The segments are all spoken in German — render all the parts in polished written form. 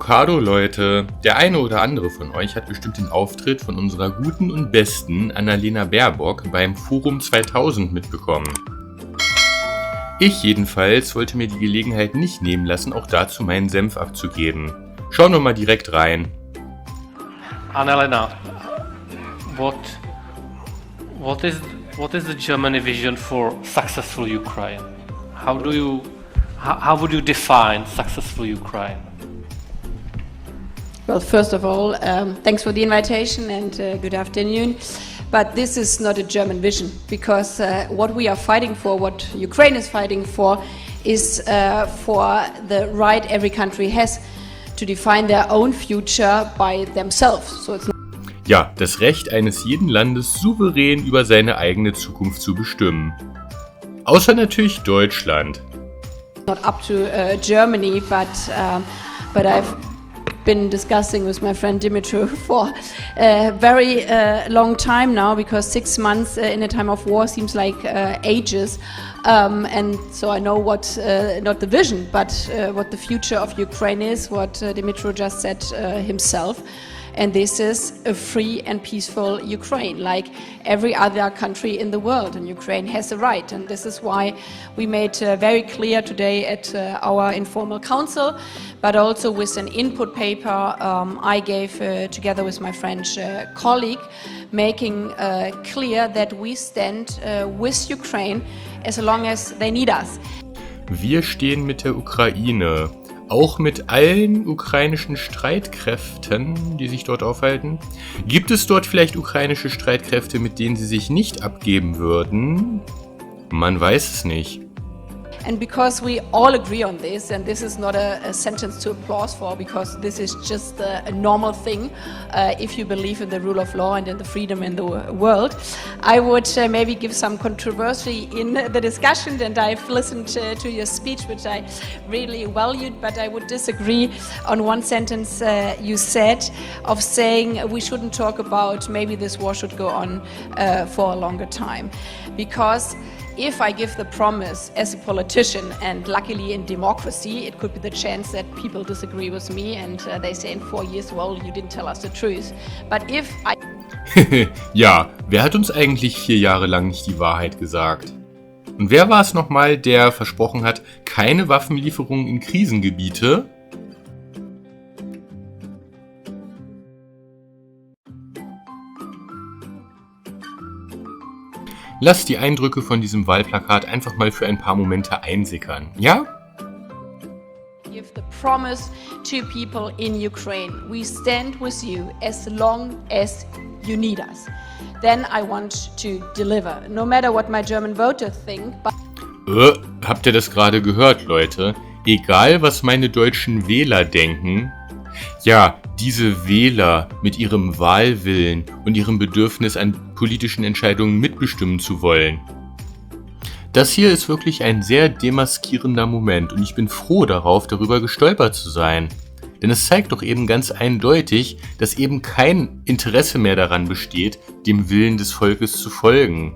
Avocado, Leute. Der eine oder andere von euch hat bestimmt den Auftritt von unserer guten und besten Annalena Baerbock beim Forum 2000 mitbekommen. Ich jedenfalls wollte mir die Gelegenheit nicht nehmen lassen, auch dazu meinen Senf abzugeben. Schauen wir mal direkt rein. Annalena, what is the German vision for successful Ukraine? How would you define successful Ukraine? Well, first of all, thanks for the invitation and good afternoon. But this is not a German vision, because what we are fighting for, what Ukraine is fighting for, is for the right every country has to define their own future by themselves. So it's Ja, das Recht eines jeden Landes, souverän über seine eigene Zukunft zu bestimmen. Außer natürlich Deutschland. not up to Germany, but I've been discussing with my friend Dimitri for a very long time now, because 6 months in a time of war seems like ages, and so I know what not the vision, but what the future of Ukraine is, what Dimitri just said himself. And this is a free and peaceful Ukraine, like every other country in the world. And Ukraine has a right. And this is why we made very clear today at our informal council, but also with an input paper I gave together with my French colleague, making clear that we stand with Ukraine as long as they need us. Wir stehen mit der Ukraine. Auch mit allen ukrainischen Streitkräften, die sich dort aufhalten. Gibt es dort vielleicht ukrainische Streitkräfte, mit denen sie sich nicht abgeben würden? Man weiß es nicht. And because we all agree on this, and this is not a sentence to applause for, because this is just a normal thing if you believe in the rule of law and in the freedom in the world, I would maybe give some controversy in the discussion, and I've listened to your speech, which I really valued, but I would disagree on one sentence you said, of saying we shouldn't talk about maybe this war should go on for a longer time. Because if I give the promise as a politician, and luckily in democracy, it could be the chance that people disagree with me and they say in 4 years, well, you didn't tell us the truth. But if I... Ja, wer hat uns eigentlich 4 Jahre lang nicht die Wahrheit gesagt? Und wer war es nochmal, der versprochen hat, keine Waffenlieferungen in Krisengebiete? Lasst die Eindrücke von diesem Wahlplakat einfach mal für ein paar Momente einsickern, ja? Give the promise to people in Ukraine. We stand with you as long as you need us. Then I want to deliver, no matter what my German voters think. Habt ihr das gerade gehört, Leute? Egal, was meine deutschen Wähler denken. Ja, diese Wähler mit ihrem Wahlwillen und ihrem Bedürfnis an politischen Entscheidungen mitbestimmen zu wollen. Das hier ist wirklich ein sehr demaskierender Moment und ich bin froh darauf, darüber gestolpert zu sein. Denn es zeigt doch eben ganz eindeutig, dass eben kein Interesse mehr daran besteht, dem Willen des Volkes zu folgen.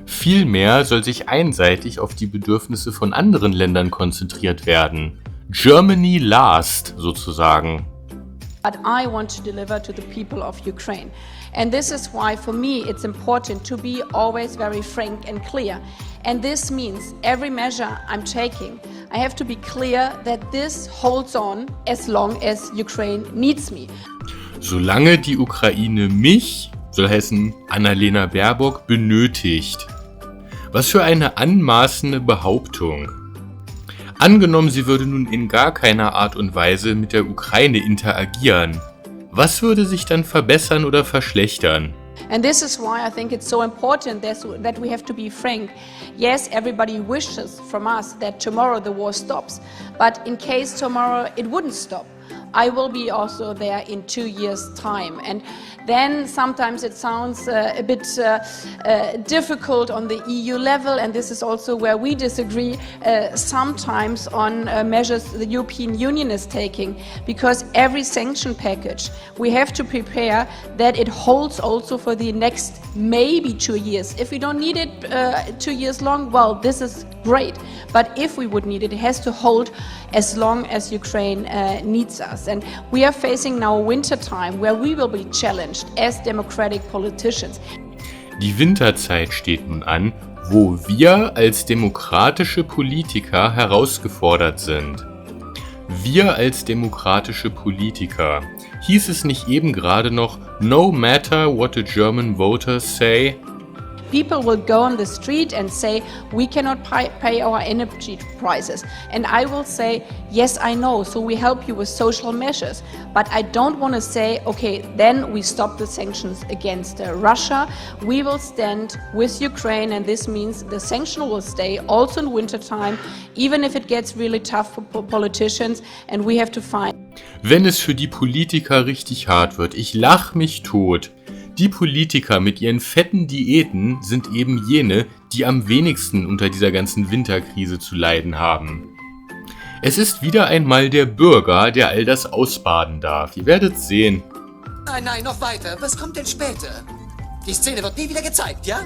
Vielmehr soll sich einseitig auf die Bedürfnisse von anderen Ländern konzentriert werden. Germany last, sozusagen. But I want to deliver to the people of Ukraine. And this is why, for me, it's important to be always very frank and clear. And this means every measure I'm taking, I have to be clear that this holds on as long as Ukraine needs me. Solange die Ukraine mich, soll heißen Annalena Baerbock, benötigt. Was für eine anmaßende Behauptung. Angenommen, sie würde nun in gar keiner Art und Weise mit der Ukraine interagieren. Was würde sich dann verbessern oder verschlechtern? And this is why I think it's so important that we have to be frank. Yes, everybody wishes from us that tomorrow the war stops, but in case tomorrow it wouldn't stop, I will be also there in 2 years' time. And then sometimes it sounds a bit difficult on the EU level, and this is also where we disagree sometimes on measures the European Union is taking, because every sanction package we have to prepare that it holds also for the next maybe 2 years. If we don't need it 2 years long, well, this is great. But if we would need it, it has to hold as long as Ukraine needs us. And we are facing now winter time where we will be challenged as democratic politicians. Die Winterzeit steht nun an, wo wir als demokratische Politiker herausgefordert sind. Wir als demokratische Politiker. Hieß es nicht eben gerade noch, no matter what the German voters say? People will go on the street and say, we cannot pay our energy prices. And I will say, yes, I know, so we help you with social measures. But I don't want to say, okay, then we stop the sanctions against Russia. We will stand with Ukraine, and this means the sanction will stay also in wintertime, even if it gets really tough for politicians, and we have to find. Wenn es für die Politiker richtig hart wird, ich lach mich tot. Die Politiker mit ihren fetten Diäten sind eben jene, die am wenigsten unter dieser ganzen Winterkrise zu leiden haben. Es ist wieder einmal der Bürger, der all das ausbaden darf. Ihr werdet sehen. Nein, nein, noch weiter. Was kommt denn später? Die Szene wird nie wieder gezeigt, ja?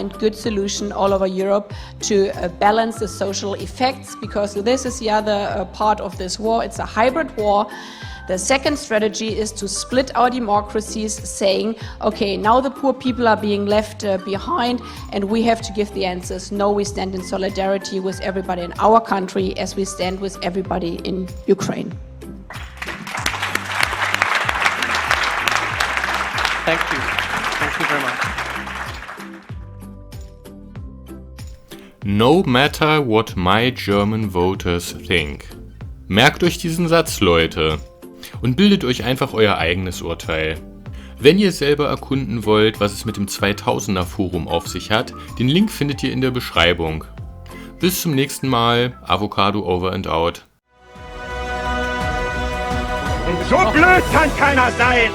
And good solution all over Europe to balance the social effects, because this is the other part of this war. It's a hybrid war. The second strategy is to split our democracies, saying, okay, now the poor people are being left behind and we have to give the answers. No, we stand in solidarity with everybody in our country as we stand with everybody in Ukraine. Thank you. Thank you very much. No matter what my German voters think. Merkt euch diesen Satz, Leute. Und bildet euch einfach euer eigenes Urteil. Wenn ihr selber erkunden wollt, was es mit dem 2000er Forum auf sich hat, den Link findet ihr in der Beschreibung. Bis zum nächsten Mal, Avocado over and out. So blöd kann keiner sein!